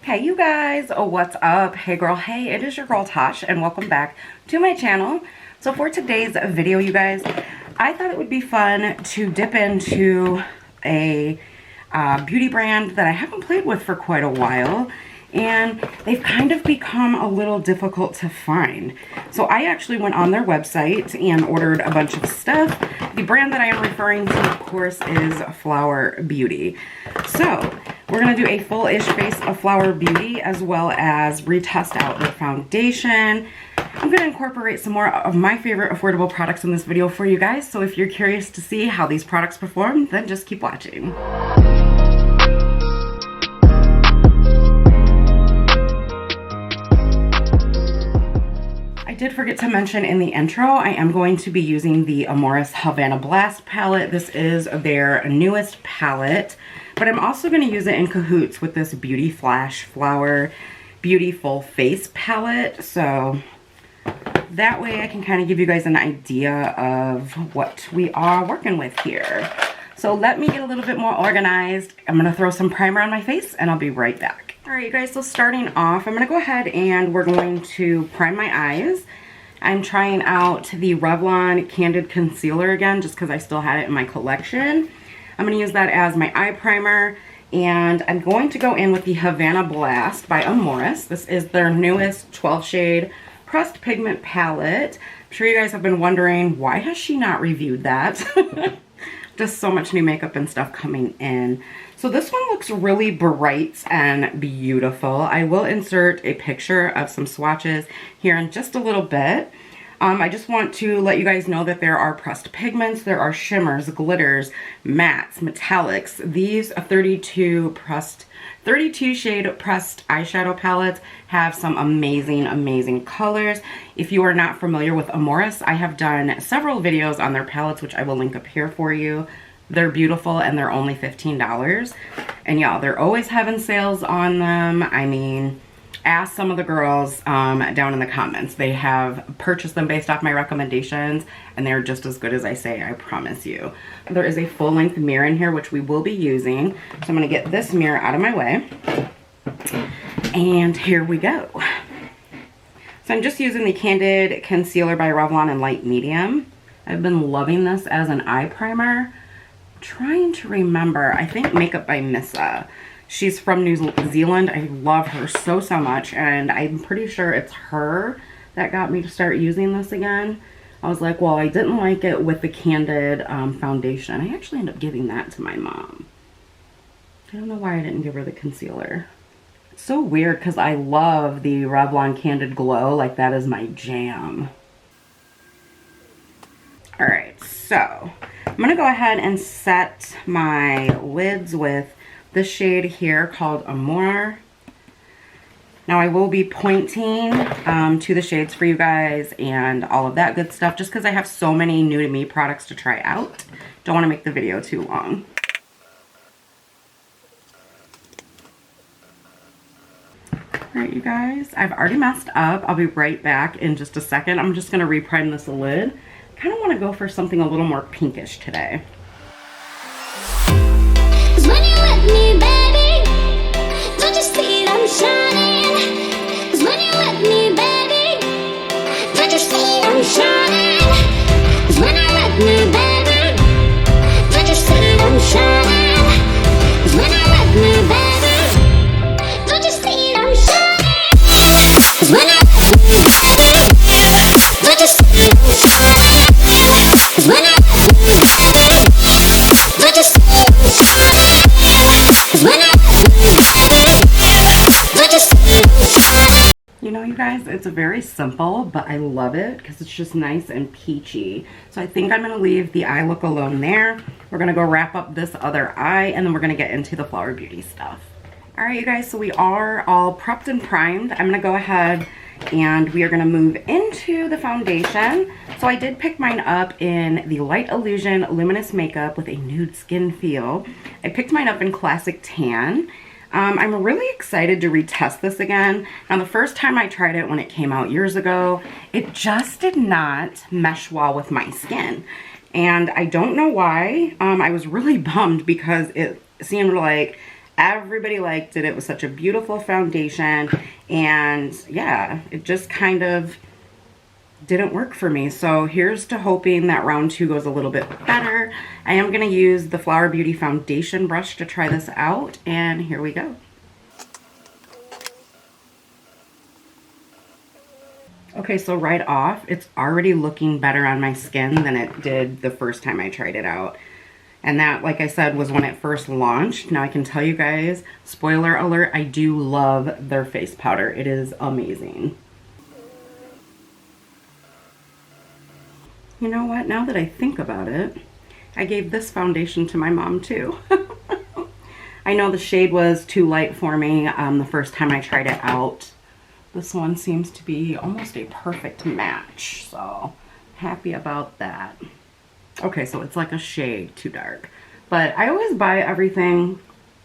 Hey you guys, what's up? Hey girl, hey, it is your girl Tosh and welcome back to my channel. So for today's video, you guys, I thought it would be fun to dip into a beauty brand that I haven't played with for quite a while, and they've kind of become a little difficult to find. So I actually went on their website and ordered a bunch of stuff. The brand that I am referring to, of course, is Flower Beauty. So we're going to do a full-ish face of Flower Beauty as well as retest out their foundation. I'm going to incorporate some more of my favorite affordable products in this video for you guys. So if you're curious to see how these products perform, then just keep watching. I did forget to mention in the intro, I am going to be using the Amorus Havana Blast Palette. This is their newest palette, but I'm also going to use it in cahoots with this Beauty Flash Flower Beauty Full Face Palette. So that way I can kind of give you guys an idea of what we are working with here. So let me get a little bit more organized. I'm going to throw some primer on my face and I'll be right back. Alright you guys, so starting off, I'm going to go ahead and we're going to prime my eyes. I'm trying out the Revlon Candid Concealer again, just because I still had it in my collection. I'm going to use that as my eye primer, and I'm going to go in with the Havana Blast by Amorus. This is their newest 12 shade pressed pigment palette. I'm sure you guys have been wondering, why has she not reviewed that? Just so much new makeup and stuff coming in. So this one looks really bright and beautiful. I will insert a picture of some swatches here in just a little bit. I just want to let you guys know that there are pressed pigments, there are shimmers, glitters, mattes, metallics. These 32 shade pressed eyeshadow palettes have some amazing colors. If you are not familiar with Amorus, I have done several videos on their palettes, which I will link up here for you. They're beautiful and they're only $15. And y'all, they're always having sales on them. I mean, ask some of the girls down in the comments. They have purchased them based off my recommendations and they're just as good as I say, I promise you. There is a full-length mirror in here which we will be using. So I'm going to get this mirror out of my way. And here we go. So I'm just using the Candid Concealer by Revlon in light medium. I've been loving this as an eye primer. Trying to remember, I think Makeup by Missa. She's from New Zealand. I love her so much, and I'm pretty sure it's her that got me to start using this again. I was like, well, I didn't like it with the Candid foundation. I actually ended up giving that to my mom. I don't know why I didn't give her the concealer. It's so weird because I love the Revlon Candid Glow. Like, that is my jam. Alright, so I'm going to go ahead and set my lids with this shade here called Amor. Now I will be pointing to the shades for you guys and all of that good stuff just because I have so many new to me products to try out. Don't want to make the video too long. Alright you guys, I've already messed up. I'll be right back in just a second. I'm just going to reprime this lid. Kind of want to go for something a little more pinkish today. When you're with me, baby, don't you see that I'm shining? 'Cause when you're with me, baby, don't you see that I'm shining? 'Cause when you're with me, baby, don't you see that I'm shining? 'Cause when you're with me, baby, don't you see that I'm shining? 'Cause when you're with me, baby, don't you see that I'm shining? 'Cause when you're with me, baby, don't you see that I'm shining? 'Cause when you're with me, baby, don't you see that I'm shining? You know, you guys, it's very simple, but I love it because it's just nice and peachy. So I think I'm going to leave the eye look alone there. We're going to go wrap up this other eye, and then we're going to get into the Flower Beauty stuff. Alright, you guys, so we are all prepped and primed. I'm going to go ahead and we are going to move into the foundation. So I did pick mine up in the Light Illusion Luminous Makeup with a nude skin feel. I picked mine up in Classic Tan. I'm really excited to retest this again. Now, the first time I tried it when it came out years ago, it just did not mesh well with my skin. And I don't know why. I was really bummed because it seemed like Everybody liked it. It was such a beautiful foundation, and yeah, it just kind of didn't work for me. So here's to hoping that round 2 goes a little bit better. I am going to use the Flower Beauty foundation brush to try this out, and here we go. Okay, so right off, it's already looking better on my skin than it did the first time I tried it out. And that, like I said, was when it first launched. Now I can tell you guys, spoiler alert, I do love their face powder. It is amazing. You know what? Now that I think about it, I gave this foundation to my mom too. I know the shade was too light for me the first time I tried it out. This one seems to be almost a perfect match, so happy about that. Okay, so it's like a shade too dark. But I always buy everything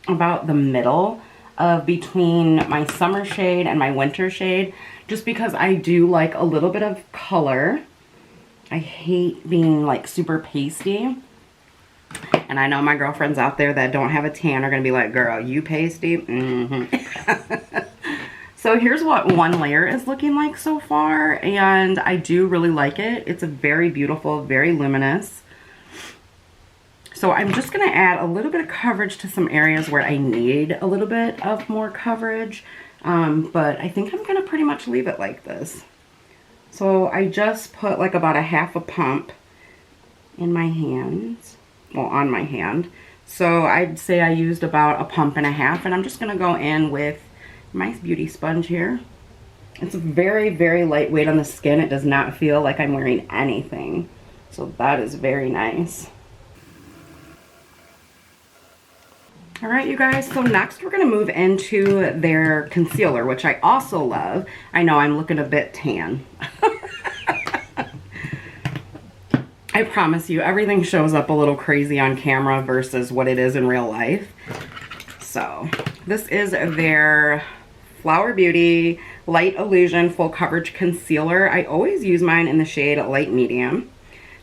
about the middle of between my summer shade and my winter shade, just because I do like a little bit of color. I hate being like super pasty. And I know my girlfriends out there that don't have a tan are going to be like, girl, you pasty? Mm-hmm. So here's what one layer is looking like so far, and I do really like it. It's a very beautiful, very luminous. So I'm just going to add a little bit of coverage to some areas where I need a little bit of more coverage, but I think I'm going to pretty much leave it like this. So I just put like about a half a pump in my hands, well, on my hand. So I'd say I used about a pump and a half, and I'm just going to go in with my beauty sponge here. It's very, very lightweight on the skin. It does not feel like I'm wearing anything. So that is very nice. All right, you guys, so next we're gonna move into their concealer, which I also love. I know I'm looking a bit tan. I promise you, everything shows up a little crazy on camera versus what it is in real life. So this is their Flower Beauty Light Illusion Full Coverage Concealer. I always use mine in the shade Light Medium.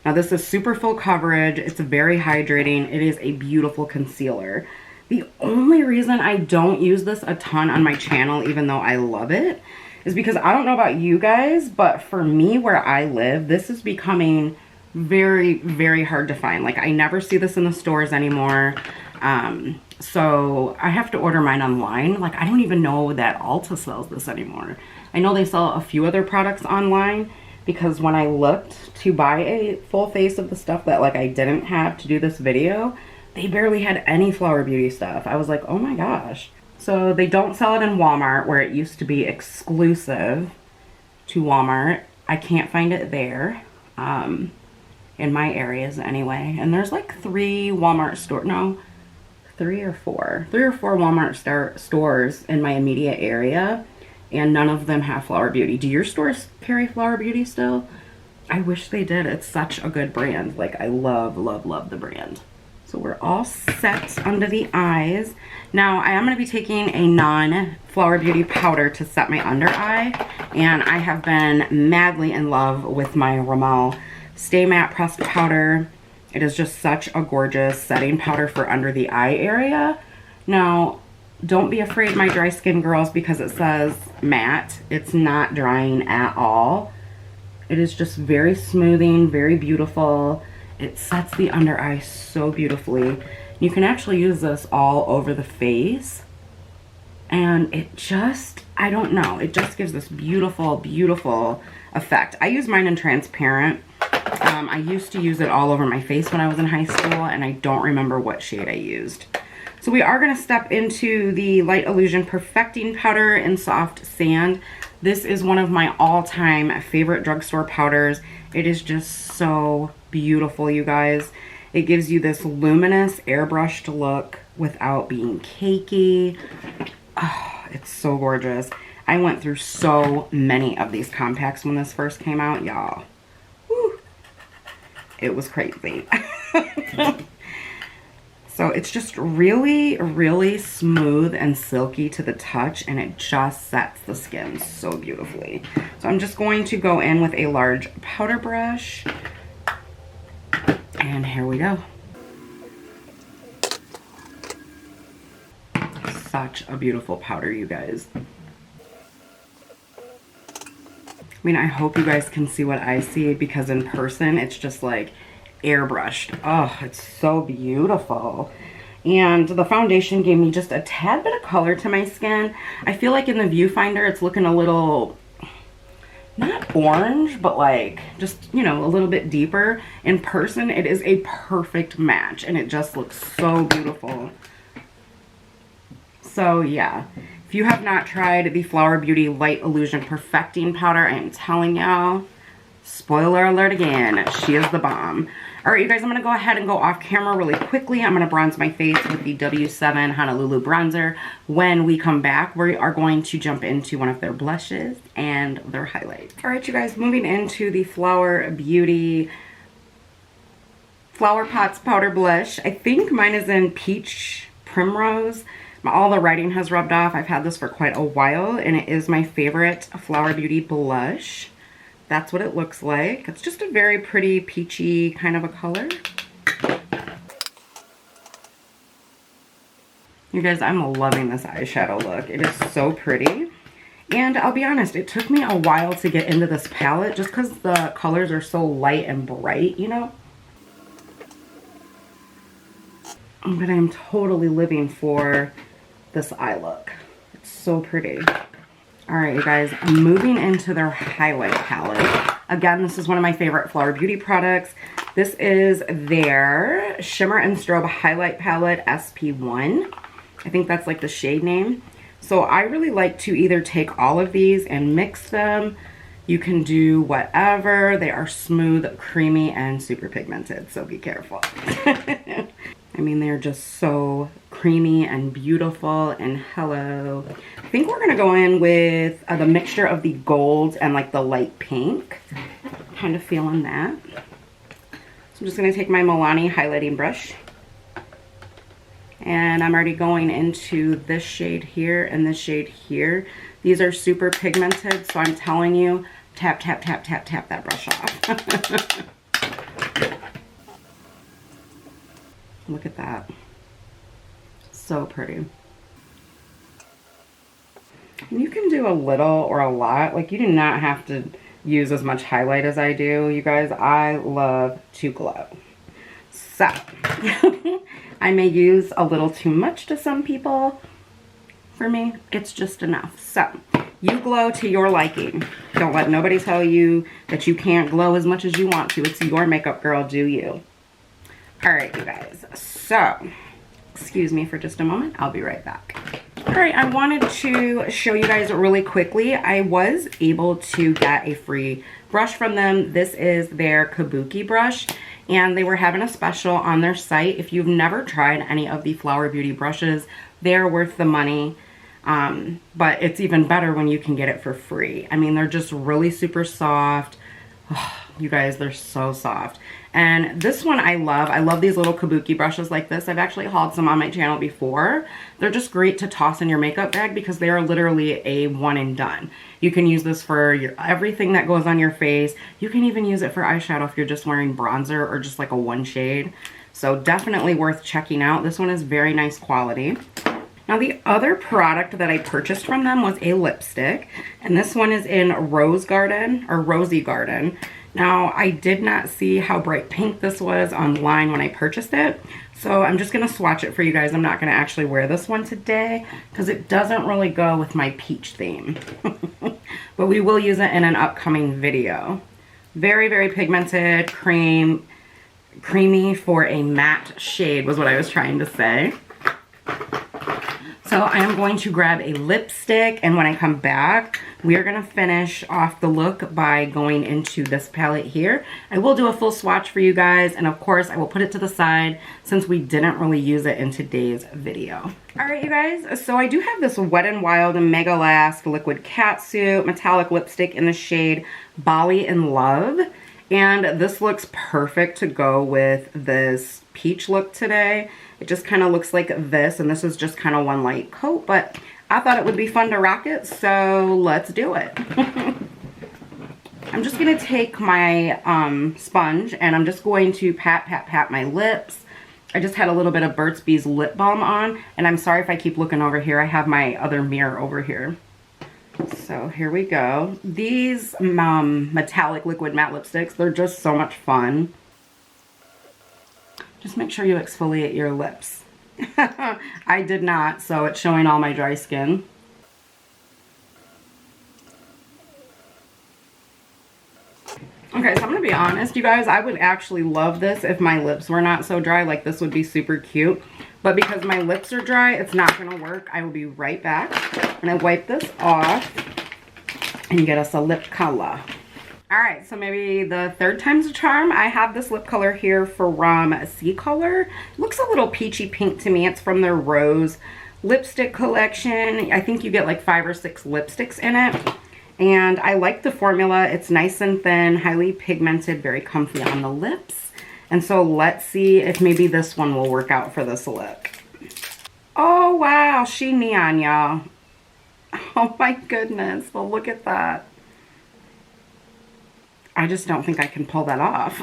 Now this is super full coverage. It's very hydrating. It is a beautiful concealer. The only reason I don't use this a ton on my channel, even though I love it, is because I don't know about you guys, but for me where I live, this is becoming very, very hard to find. Like I never see this in the stores anymore. So I have to order mine online. Like I don't even know that Ulta sells this anymore. I know they sell a few other products online, because when I looked to buy a full face of the stuff that like I didn't have to do this video, they barely had any Flower Beauty stuff. I was like, oh my gosh. So they don't sell it in Walmart, where it used to be exclusive to Walmart. I can't find it there, in my areas anyway. And there's like 3 Walmart stores, no, 3 or 4 Walmart stores in my immediate area, and none of them have Flower Beauty. Do your stores carry Flower Beauty still? I wish they did. It's such a good brand. Like I love, love, love the brand. So we're all set under the eyes. Now I am going to be taking a non-Flower Beauty powder to set my under eye, and I have been madly in love with my Rimmel Stay Matte Pressed Powder. It is just such a gorgeous setting powder for under the eye area. Now, don't be afraid, my dry skin girls, because it says matte. It's not drying at all. It is just very smoothing, very beautiful. It sets the under eye so beautifully. You can actually use this all over the face. And it just, I don't know, it just gives this beautiful, beautiful effect. I use mine in transparent. I used to use it all over my face when I was in high school, and I don't remember what shade I used. So we are going to step into the Light Illusion Perfecting Powder in Soft Sand. This is one of my all-time favorite drugstore powders. It is just so beautiful, you guys. It gives you this luminous, airbrushed look without being cakey. Oh, it's so gorgeous. I went through so many of these compacts when this first came out, y'all. It was crazy. So it's just really, really smooth and silky to the touch, and it just sets the skin so beautifully. So I'm just going to go in with a large powder brush, and here we go. such a beautiful powder, you guys. I mean, I hope you guys can see what I see, because in person, it's just like airbrushed. Oh, it's so beautiful. And the foundation gave me just a tad bit of color to my skin. I feel like in the viewfinder, it's looking a little, not orange, but like just, you know, a little bit deeper. In person, it is a perfect match, and it just looks so beautiful. So yeah, if you have not tried the Flower Beauty Light Illusion Perfecting Powder, I am telling y'all, spoiler alert again, she is the bomb. All right, you guys, I'm gonna go ahead and go off camera really quickly. I'm gonna bronze my face with the W7 Honolulu bronzer. When we come back, we are going to jump into one of their blushes and their highlights. All right, you guys, moving into the Flower Beauty Flower Pots Powder Blush. I think mine is in Peach Primrose. All the writing has rubbed off. I've had this for quite a while, and it is my favorite Flower Beauty blush. That's what it looks like. It's just a very pretty peachy kind of a color. You guys, I'm loving this eyeshadow look. It is so pretty. And I'll be honest, it took me a while to get into this palette just because the colors are so light and bright, you know? But I'm totally living for this eye look. It's so pretty. All right, you guys, I'm moving into their highlight palette. Again, this is one of my favorite Flower Beauty products. This is their Shimmer and Strobe Highlight Palette SP1. I think that's like the shade name. So I really like to either take all of these and mix them. You can do whatever. They are smooth, creamy, and super pigmented, so be careful. I mean, they're just so creamy and beautiful, and hello. I think we're gonna go in with the mixture of the gold and like the light pink. Kind of feeling that. So I'm just gonna take my Milani highlighting brush. And I'm already going into this shade here and this shade here. These are super pigmented, so I'm telling you, tap, tap, tap, tap, tap that brush off. Look at that. So pretty. And you can do a little or a lot. Like, you do not have to use as much highlight as I do. You guys, I love to glow. So, I may use a little too much to some people. For me, it's just enough. So, you glow to your liking. Don't let nobody tell you that you can't glow as much as you want to. It's your makeup, girl. Do you? All right, you guys, so excuse me for just a moment. I'll be right back. All right, I wanted to show you guys really quickly. I was able to get a free brush from them. This is their Kabuki Brush, and they were having a special on their site. If you've never tried any of the Flower Beauty brushes, they're worth the money. But it's even better when you can get it for free. I mean, they're just really super soft. Oh, you guys, they're so soft. And this one I love. I love these little Kabuki brushes like this. I've actually hauled some on my channel before. They're just great to toss in your makeup bag because they are literally a one and done. You can use this for everything that goes on your face. You can even use it for eyeshadow if you're just wearing bronzer or just like a one shade. So definitely worth checking out. This one is very nice quality. Now the other product that I purchased from them was a lipstick, and this one is in Rose Garden or Rosy Garden. Now I did not see how bright pink this was online when I purchased it, so I'm just going to swatch it for you guys. I'm not going to actually wear this one today because it doesn't really go with my peach theme, but we will use it in an upcoming video. Very, very pigmented, creamy for a matte shade was what I was trying to say. So I am going to grab a lipstick, and when I come back, we are going to finish off the look by going into this palette here. I will do a full swatch for you guys, and of course I will put it to the side since we didn't really use it in today's video. Alright, you guys, so I do have this Wet n Wild Mega Last Liquid Catsuit metallic lipstick in the shade Bali in Love. And this looks perfect to go with this peach look today. It just kind of looks like this, and this is just kind of one light coat, but I thought it would be fun to rock it, so let's do it. I'm just going to take my sponge, and I'm just going to pat my lips I just had a little bit of Burt's Bees lip balm on, and I'm sorry if I keep looking over here. I have my other mirror over here. So here we go. These metallic liquid matte lipsticks, they're just so much fun. Just make sure you exfoliate your lips. I did not, so it's showing all my dry skin. Okay, so I'm gonna be honest, you guys, I would actually love this if my lips were not so dry. Like, this would be super cute. But because my lips are dry, it's not gonna work. I will be right back. I'm gonna wipe this off and get us a lip color. All right, so maybe the third time's a charm. I have this lip color here from Sea Color. It looks a little peachy pink to me. It's from their Rose lipstick collection. I think you get like 5 or 6 lipsticks in it. And I like the formula. It's nice and thin, highly pigmented, very comfy on the lips. And so let's see if maybe this one will work out for this look. Oh, wow, she neon, y'all. Oh my goodness, well, look at that. I just don't think I can pull that off.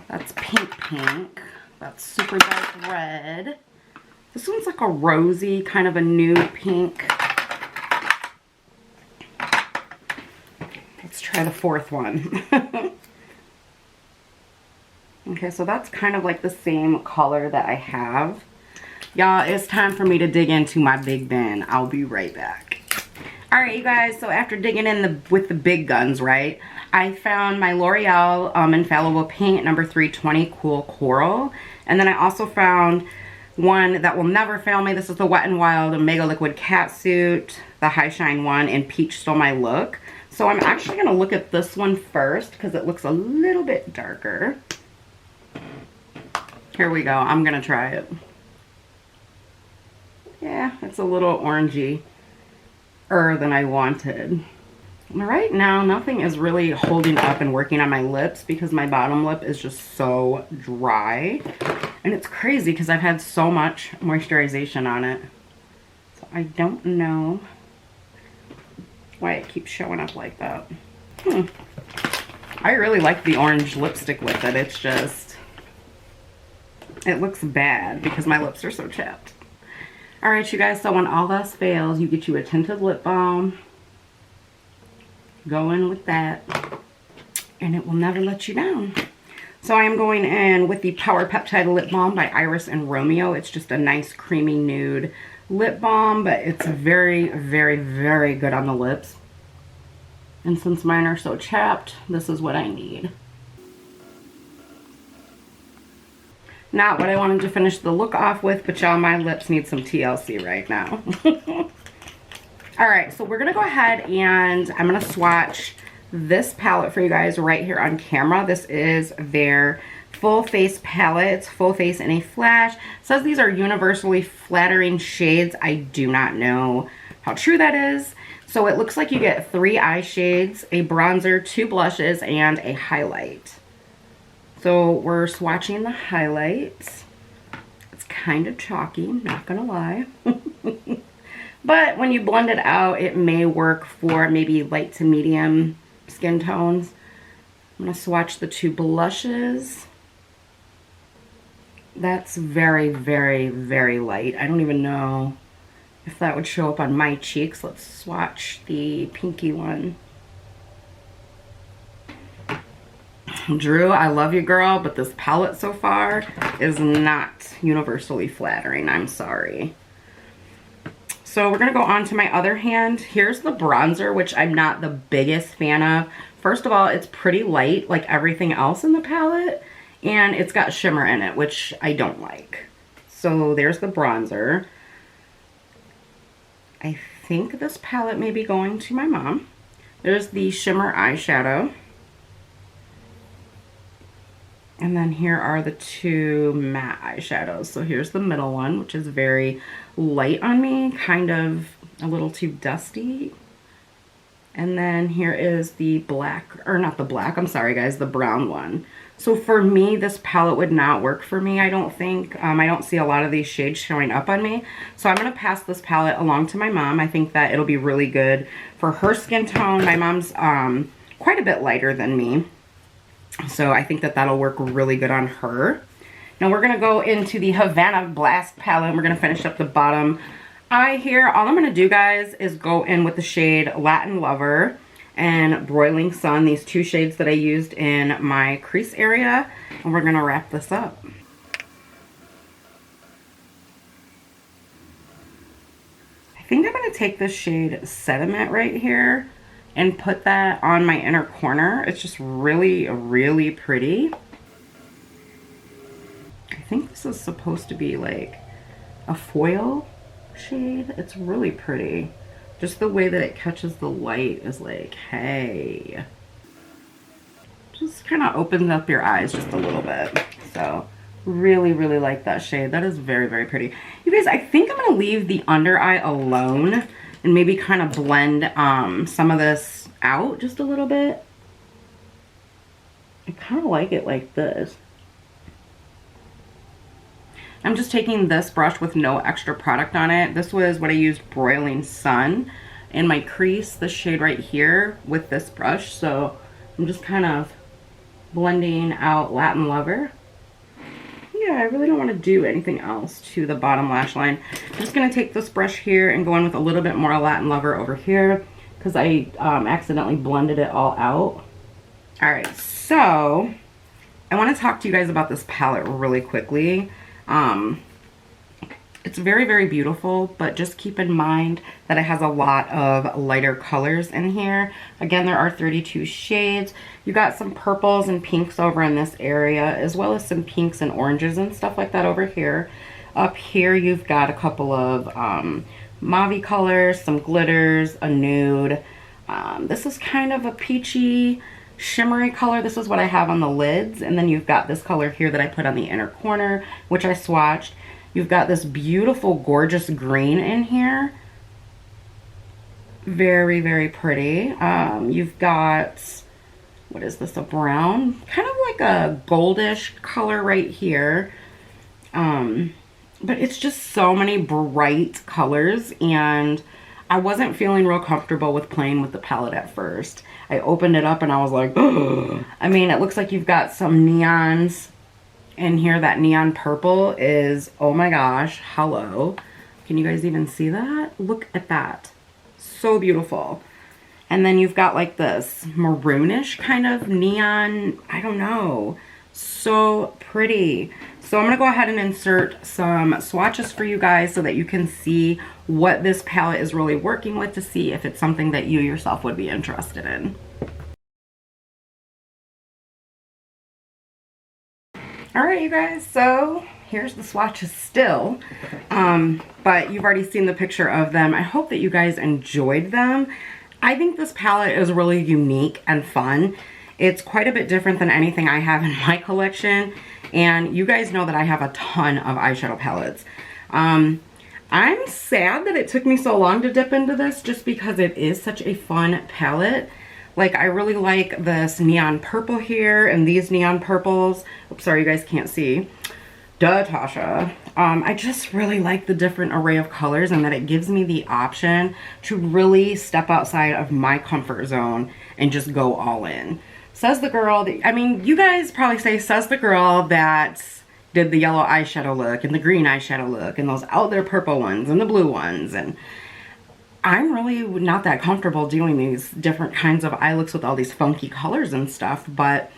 That's pink. That's super dark red. This one's like a rosy, kind of a nude pink. Let's try the fourth one. Okay, so that's kind of like the same color that I have. Y'all, it's time for me to dig into my big bin. I'll be right back. All right, you guys, so after digging in with the big guns, right, I found my L'Oreal Infallible Paint number 320 Cool Coral. And then I also found one that will never fail me. This is the Wet n Wild Mega Liquid Catsuit, the High Shine one, and Peach Stole My Look. So I'm actually going to look at this one first because it looks a little bit darker. Here we go. I'm going to try it. Yeah, it's a little orangey-er than I wanted. Right now, nothing is really holding up and working on my lips because my bottom lip is just so dry. And it's crazy because I've had so much moisturization on it. So I don't know why it keeps showing up like that. I really like the orange lipstick with it. It's just, it looks bad because my lips are so chapped. All right, you guys, so when all else fails, you get you a tinted lip balm. Go in with that, and it will never let you down. So I am going in with the Power Peptide Lip Balm by Iris and Romeo. It's just a nice creamy nude lip balm, but it's very, very, very good on the lips. And since mine are so chapped, this is what I need. Not what I wanted to finish the look off with, but y'all, my lips need some TLC right now. All right, so we're gonna go ahead and I'm gonna swatch this palette for you guys right here on camera. This is their full face palette. It's full face in a flash. It says these are universally flattering shades. I do not know how true that is. So it looks like you get 3 eye shades, a bronzer, 2 blushes, and a highlight. So we're swatching the highlights. It's kind of chalky, not gonna lie. But when you blend it out, it may work for maybe light to medium skin tones. I'm gonna swatch the 2 blushes. That's very, very, very light. I don't even know if that would show up on my cheeks. Let's swatch the pinky one. Drew, I love you, girl, but this palette so far is not universally flattering. I'm sorry. So we're going to go on to my other hand. Here's the bronzer, which I'm not the biggest fan of. First of all, it's pretty light like everything else in the palette, and it's got shimmer in it, which I don't like. So there's the bronzer. I think this palette may be going to my mom. There's the shimmer eyeshadow. And then here are the 2 matte eyeshadows. So here's the middle one, which is very light on me, kind of a little too dusty. And then here is the black, or not the black, I'm sorry guys, the brown one. So for me, this palette would not work for me, I don't think. I don't see a lot of these shades showing up on me. So I'm going to pass this palette along to my mom. I think that it'll be really good for her skin tone. My mom's quite a bit lighter than me. So I think that that'll work really good on her. Now we're going to go into the Havana Blast Palette. We're going to finish up the bottom eye here. All I'm going to do, guys, is go in with the shade Latin Lover and Broiling Sun, these two shades that I used in my crease area. And we're going to wrap this up. I think I'm going to take this shade Sediment right here and put that on my inner corner. It's just really, really pretty. I think this is supposed to be like a foil shade. It's really pretty. Just the way that it catches the light is like, hey. Just kind of opens up your eyes just a little bit. So really, really like that shade. That is very, very pretty. You guys, I think I'm going to leave the under eye alone and maybe kind of blend some of this out just a little bit. I kind of like it like this. I'm just taking this brush with no extra product on it. This was what I used, Broiling Sun, in my crease, the shade right here with this brush. So I'm just kind of blending out Latin Lover. Yeah, I really don't want to do anything else to the bottom lash line. I'm just going to take this brush here and go in with a little bit more Latin Lover over here because I accidentally blended it all out. All right, so I want to talk to you guys about this palette really quickly. It's very, very beautiful, but just keep in mind that it has a lot of lighter colors in here. Again, there are 32 shades. You got some purples and pinks over in this area, as well as some pinks and oranges and stuff like that over here. Up here, you've got a couple of mauve colors, some glitters, a nude. This is kind of a peachy, shimmery color. This is what I have on the lids. And then you've got this color here that I put on the inner corner, which I swatched. You've got this beautiful, gorgeous green in here. Very, very pretty. You've got, what is this, a brown? Kind of like a goldish color right here. But it's just so many bright colors, and I wasn't feeling real comfortable with playing with the palette at first. I opened it up and I was like, ugh. I mean, it looks like you've got some neons in here. That neon purple is, oh my gosh, hello. Can you guys even see that? Look at that. So beautiful. And then you've got like this maroonish kind of neon, I don't know. So pretty. So I'm going to go ahead and insert some swatches for you guys so that you can see what this palette is really working with, to see if it's something that you yourself would be interested in. Alright, you guys, so here's the swatches still, but you've already seen the picture of them. I hope that you guys enjoyed them. I think this palette is really unique and fun. It's quite a bit different than anything I have in my collection, and you guys know that I have a ton of eyeshadow palettes. I'm sad that it took me so long to dip into this, just because it is such a fun palette. Like, I really like this neon purple here and these neon purples. Oops, sorry, you guys can't see. Duh, Tasha. I just really like the different array of colors, and that it gives me the option to really step outside of my comfort zone and just go all in. Says the girl that, I mean, you guys probably say, says the girl that did the yellow eyeshadow look and the green eyeshadow look and those out there purple ones and the blue ones. And I'm really not that comfortable doing these different kinds of eye looks with all these funky colors and stuff, but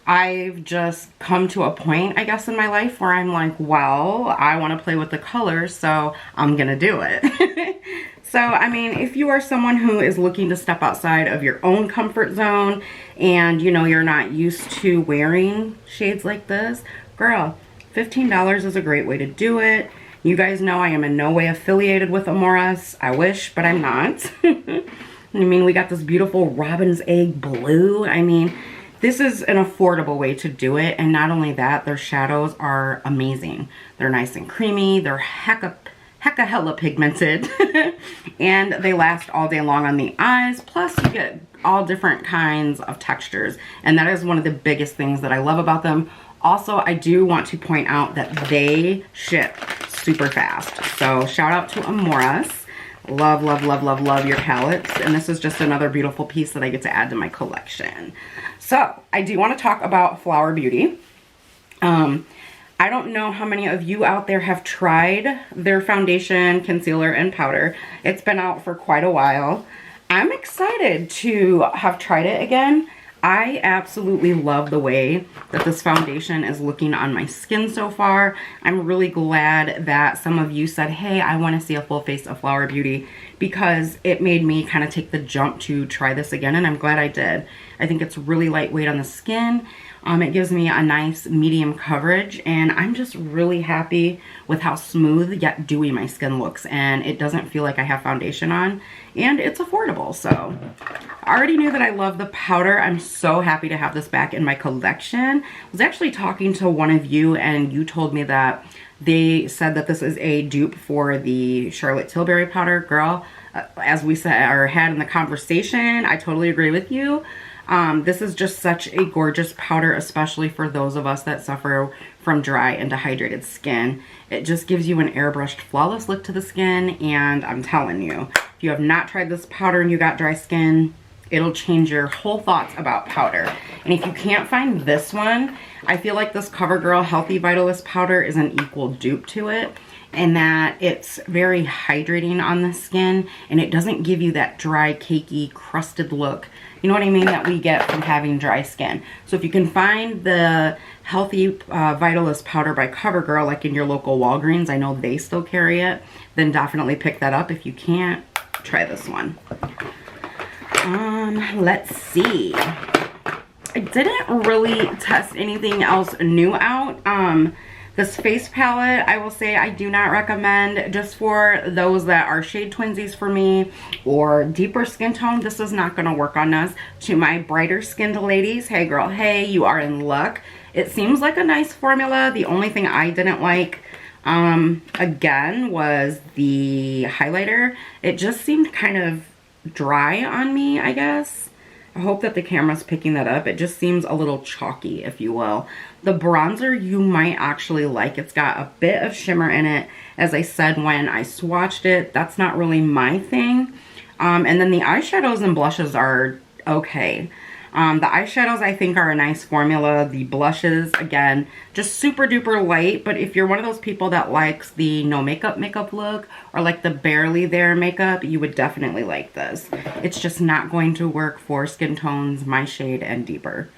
I've just come to a point, I guess, in my life where I'm like, well, I want to play with the colors, so I'm gonna do it. So, I mean, if you are someone who is looking to step outside of your own comfort zone and, you know, you're not used to wearing shades like this, girl, $15 is a great way to do it. You guys know I am in no way affiliated with Amorus. I wish, but I'm not. I mean, we got this beautiful robin's egg blue. I mean, this is an affordable way to do it. And not only that, their shadows are amazing. They're nice and creamy. They're hella pigmented. And they last all day long on the eyes. Plus, you get all different kinds of textures. And that is one of the biggest things that I love about them. Also, I do want to point out that they ship super fast. So shout out to Amorus. Love, love, love, love, love your palettes. And this is just another beautiful piece that I get to add to my collection. So I do want to talk about Flower Beauty. I don't know how many of you out there have tried their foundation, concealer, and powder. It's been out for quite a while. I'm excited to have tried it again. I absolutely love the way that this foundation is looking on my skin so far. I'm really glad that some of you said, hey, I want to see a full face of Flower Beauty, because it made me kind of take the jump to try this again, and I'm glad I did. I think it's really lightweight on the skin. It gives me a nice medium coverage, and I'm just really happy with how smooth yet dewy my skin looks, and it doesn't feel like I have foundation on, and it's affordable. So I already knew that I love the powder. I'm so happy to have this back in my collection. I was actually talking to one of you, and you told me that they said that this is a dupe for the Charlotte Tilbury powder. Girl, as we said or had in the conversation, I totally agree with you. This is just such a gorgeous powder, especially for those of us that suffer from dry and dehydrated skin. It just gives you an airbrushed, flawless look to the skin, and I'm telling you, if you have not tried this powder and you got dry skin, it'll change your whole thoughts about powder. And if you can't find this one, I feel like this CoverGirl Healthy Vitalist powder is an equal dupe to it, in that it's very hydrating on the skin, and it doesn't give you that dry, cakey, crusted look. You know what I mean? That we get from having dry skin. So if you can find the Healthy Vitalist powder by CoverGirl, like in your local Walgreens, I know they still carry it, then definitely pick that up. If you can't, try this one. Let's see. I didn't really test anything else new out. This face palette, I will say I do not recommend. Just for those that are shade twinsies for me or deeper skin tone, this is not going to work on us. To my brighter skinned ladies, hey girl, hey, you are in luck. It seems like a nice formula. The only thing I didn't like, again, was the highlighter. It just seemed kind of dry on me, I guess. I hope that the camera's picking that up. It just seems a little chalky, if you will. The bronzer you might actually like. It's got a bit of shimmer in it. As I said when I swatched it, that's not really my thing. And then the eyeshadows and blushes are okay. The eyeshadows I think are a nice formula. The blushes, again, just super duper light. But if you're one of those people that likes the no makeup look, or like the barely there makeup, you would definitely like this. It's just not going to work for skin tones my shade and deeper.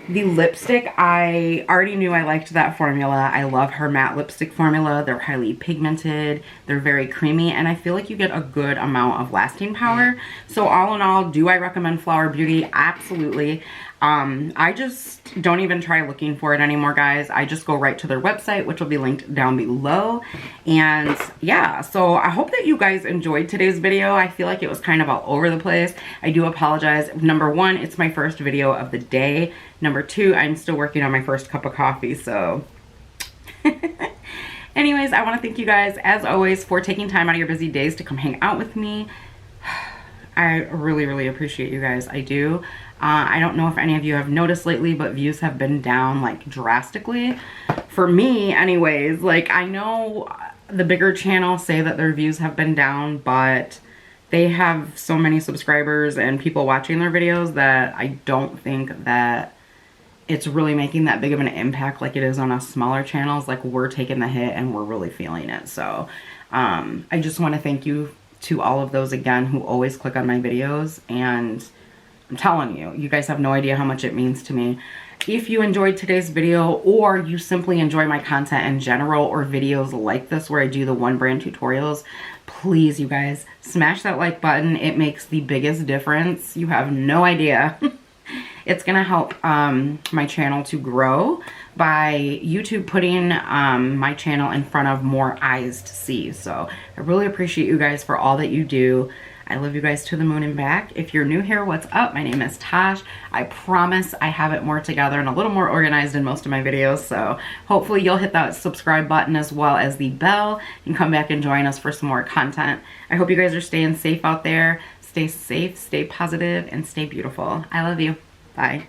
The lipstick, I already knew I liked that formula. I love her matte lipstick formula. They're highly pigmented, they're very creamy, and I feel like you get a good amount of lasting power. So all in all, do I recommend Flower Beauty? Absolutely. I just don't even try looking for it anymore, guys. I just go right to their website, which will be linked down below. And yeah, so I hope that you guys enjoyed today's video. I feel like it was kind of all over the place. I do apologize. Number one, it's my first video of the day. Number two, I'm still working on my first cup of coffee, so anyways, I want to thank you guys as always for taking time out of your busy days to come hang out with me. I really, really appreciate you guys. I do. I don't know if any of you have noticed lately, but views have been down like drastically. For me anyways, like I know the bigger channels say that their views have been down, but they have so many subscribers and people watching their videos that I don't think that it's really making that big of an impact like it is on us smaller channels. Like we're taking the hit and we're really feeling it. So I just want to thank you to all of those again who always click on my videos, and I'm telling you, you guys have no idea how much it means to me. If you enjoyed today's video, or you simply enjoy my content in general, or videos like this where I do the one brand tutorials, please, you guys, smash that like button. It makes the biggest difference. You have no idea. It's gonna help my channel to grow by YouTube putting my channel in front of more eyes to see. So I really appreciate you guys for all that you do. I love you guys to the moon and back. If you're new here, what's up? My name is Tosh. I promise I have it more together and a little more organized in most of my videos. So hopefully you'll hit that subscribe button as well as the bell and come back and join us for some more content. I hope you guys are staying safe out there. Stay safe, stay positive, and stay beautiful. I love you. Bye.